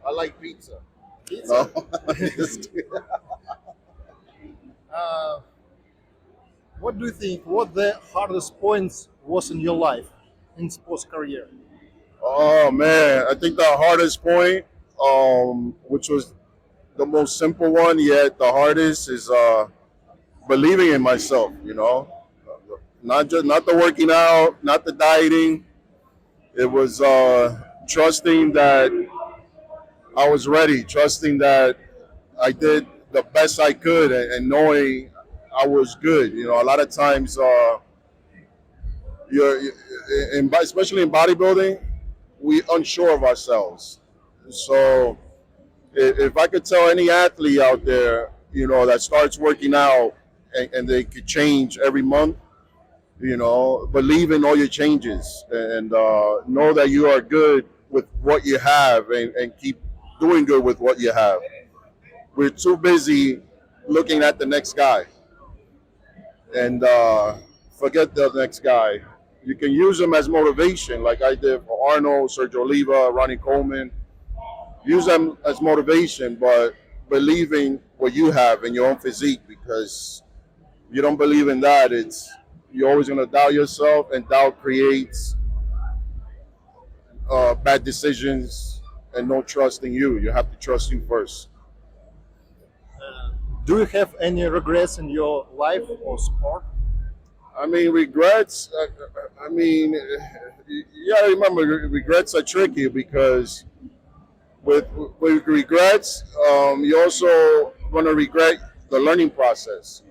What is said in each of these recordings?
I like pizza. Pizza. No. Uh, what do you think? What the hardest points was in your life in sports career? Oh man, I think the hardest point, which was the most simple one, yet the hardest, is believing in myself. Not the working out, not the dieting. It was trusting that I was ready, trusting that I did the best I could, and knowing I was good. A lot of times, especially in bodybuilding, we unsure of ourselves. So if I could tell any athlete out there, that starts working out and they could change every month, believe in all your changes and know that you are good with what you have and keep doing good with what you have. We're too busy looking at the next guy and forget the next guy. You can use them as motivation, like I did for Arnold, Sergio Oliva, Ronnie Coleman. Use them as motivation, but believing what you have in your own physique, because if you don't believe in that, you're always going to doubt yourself, and doubt creates bad decisions and no trust in you. You have to trust you first. Do you have any regrets in your life or sport? I mean, regrets. I mean, you gotta remember, regrets are tricky because with with regrets, you also going to regret the learning process.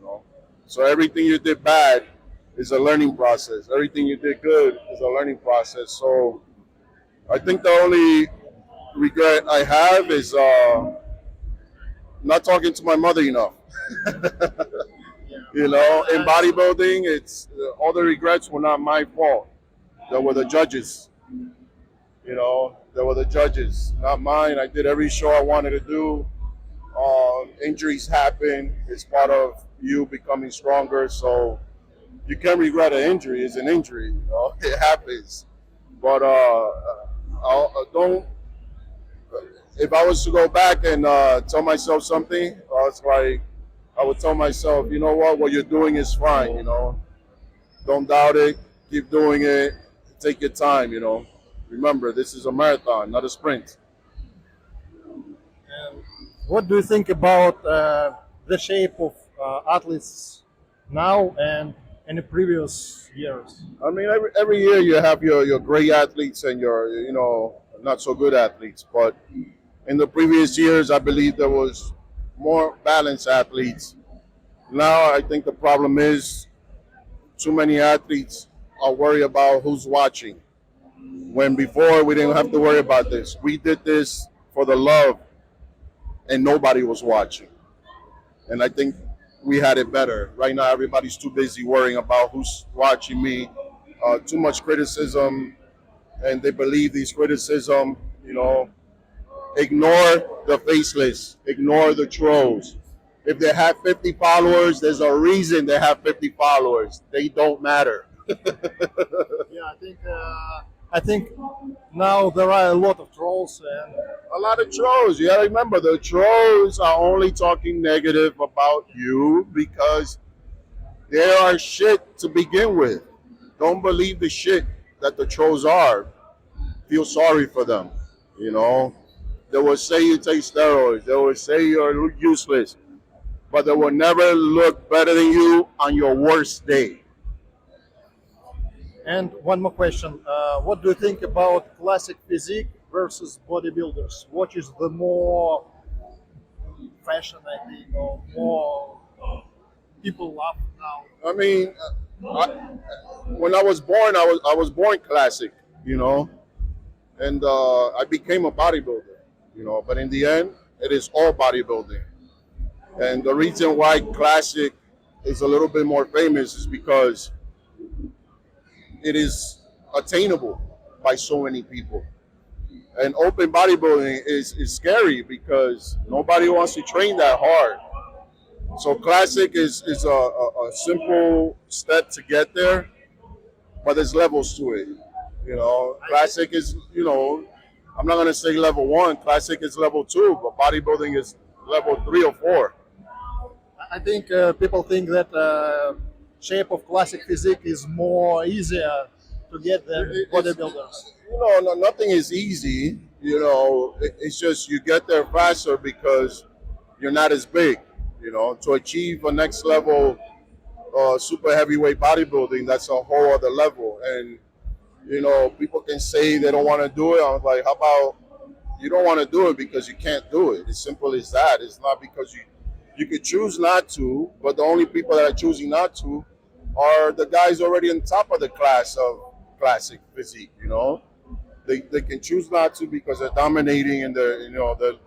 So everything you did bad is a learning process. Everything you did good is a learning process. So I think the only regret I have is not talking to my mother enough. In bodybuilding, it's all the regrets were not my fault. They were the judges. They were the judges, not mine. I did every show I wanted to do. Injuries happen. It's part of you becoming stronger. So you can't regret an injury. It's an injury. It happens. But don't. If I was to go back and tell myself something, it's like I would tell myself, you know what you're doing is fine. Don't doubt it. Keep doing it. Take your time. Remember, this is a marathon, not a sprint. And what do you think about the shape of athletes now and in the previous years? I mean, every year you have your great athletes and your not so good athletes. But in the previous years, I believe there was more balanced athletes. Now I think the problem is too many athletes are worried about who's watching. When before we didn't have to worry about this. We did this for the love and nobody was watching. And I think we had it better. Right now, everybody's too busy worrying about who's watching me. Too much criticism, and they believe these criticism. Ignore the faceless. Ignore the trolls. If they have 50 followers, there's a reason they have 50 followers. They don't matter. Yeah, I think now there are a lot of trolls and A lot of trolls. You gotta remember, the trolls are only talking negative about you because they are shit to begin with. Don't believe the shit that the trolls are. Feel sorry for them. You know, they will say you take steroids. They will say you're useless, but they will never look better than you on your worst day. and one more question. What do you think about classic physique versus bodybuilders? What is the more fashion, I think, or more people love now? I mean, I, when I was born, I was born classic. You know, and I became a bodybuilder. But in the end, it is all bodybuilding. And the reason why classic is a little bit more famous is because it is attainable by so many people. And open bodybuilding is scary because nobody wants to train that hard. So classic is a simple step to get there, but there's levels to it. Classic is, I'm not gonna say level 1. Classic is level 2, but bodybuilding is level 3 or 4. I think people think that shape of classic physique is more easier to get than bodybuilders. Nothing is easy. It's just you get there faster because you're not as big. To achieve a next level super heavyweight bodybuilding, that's a whole other level. And people can say they don't want to do it. I'm like, how about you don't want to do it because you can't do it? It's simple as that. It's not because you could choose not to, but the only people that are choosing not to are the guys already on top of the class of classic physique. They can choose not to because they're dominating in their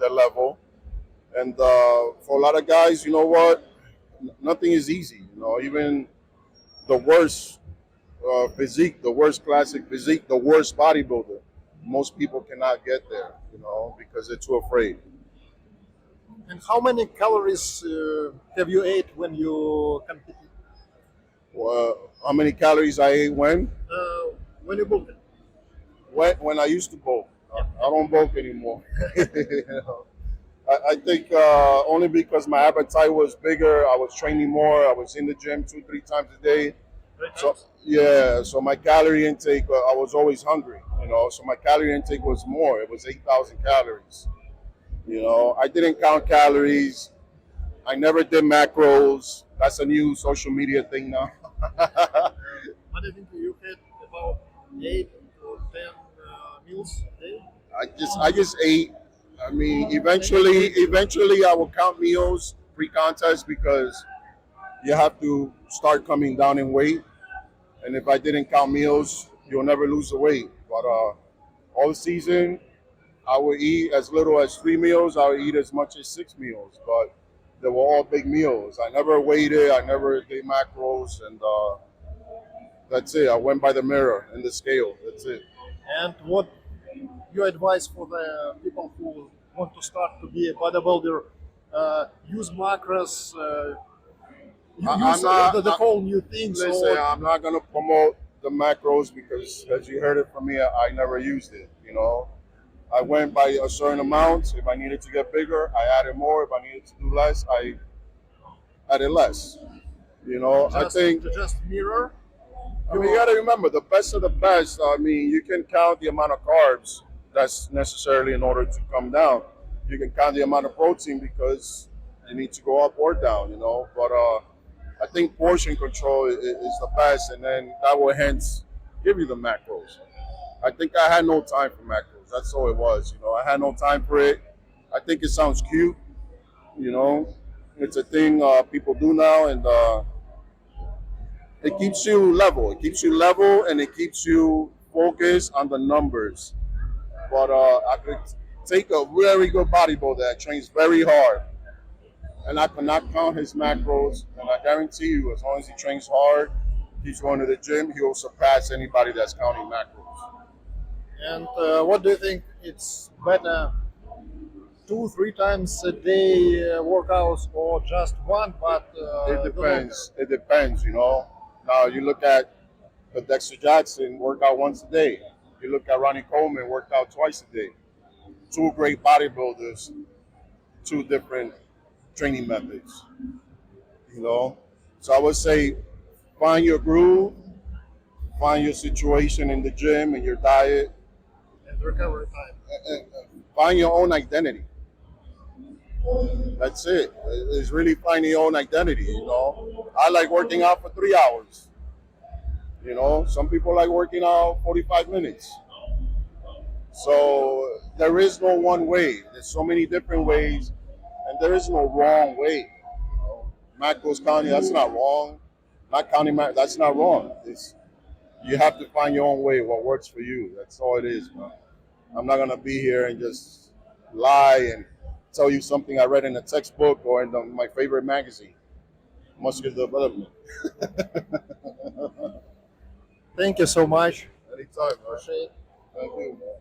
level. And for a lot of guys, you know what? Nothing is easy. Even the worst physique, the worst classic physique, the worst bodybuilder, most people cannot get there, because they're too afraid. And how many calories have you ate when you competed? How many calories I ate when? When you booked it? When I used to bulk. I don't bulk anymore. I think only because my appetite was bigger, I was training more, I was in the gym 2-3 times a day. So my calorie intake, I was always hungry, so my calorie intake was more. It was 8,000 calories. I didn't count calories. I never did macros. That's a new social media thing now. I think you had about 8 or 10 meals a day. I just ate. I mean, eventually I will count meals pre-contest because you have to start coming down in weight. And if I didn't count meals, you'll never lose the weight. But all season, I would eat as little as 3 meals. I would eat as much as 6 meals. But they were all big meals. I never waited. I never did macros. And that's it. I went by the mirror and the scale. That's it. And what your advice for the people who want to start to be a bodybuilder? Use macros. Use the whole new thing. Listen, I'm not gonna promote the macros because, as you heard it from me, I never used it. I went by a certain amount. If I needed to get bigger, I added more. If I needed to do less, I added less. I think just mirror. I mean, you got to remember, the best of the best. I mean, you can count the amount of carbs that's necessarily in order to come down. You can count the amount of protein because you need to go up or down. But I think portion control is the best, and then that will hence give you the macros. I think I had no time for macros. That's all it was. I had no time for it. I think it sounds cute. It's a thing people do now, and it keeps you level. It keeps you level, and it keeps you focused on the numbers. But I could take a very good bodybuilder that trains very hard, and I cannot count his macros. And I guarantee you, as long as he trains hard, he's going to the gym, he will surpass anybody that's counting macros. And what do you think? It's better 2-3 times a day workouts or just one? But it depends. It depends. Now you look at the Dexter Jackson workout once a day. You look at Ronnie Coleman workout twice a day. 2 great bodybuilders, 2 different training methods. So I would say find your groove, find your situation in the gym and your diet, and recovery time. and find your own identity. That's it. It's really finding your own identity. I like working out for 3 hours. Some people like working out 45 minutes. So there is no one way. There's so many different ways, and there is no wrong way. Macros counting, that's not wrong. Not counting macros, that's not wrong. You have to find your own way, what works for you. That's all it is, man. I'm not gonna be here and just lie and tell you something I read in a textbook or in my favorite magazine. Muscular development. Thank you so much. Anytime, man. Thank you, man.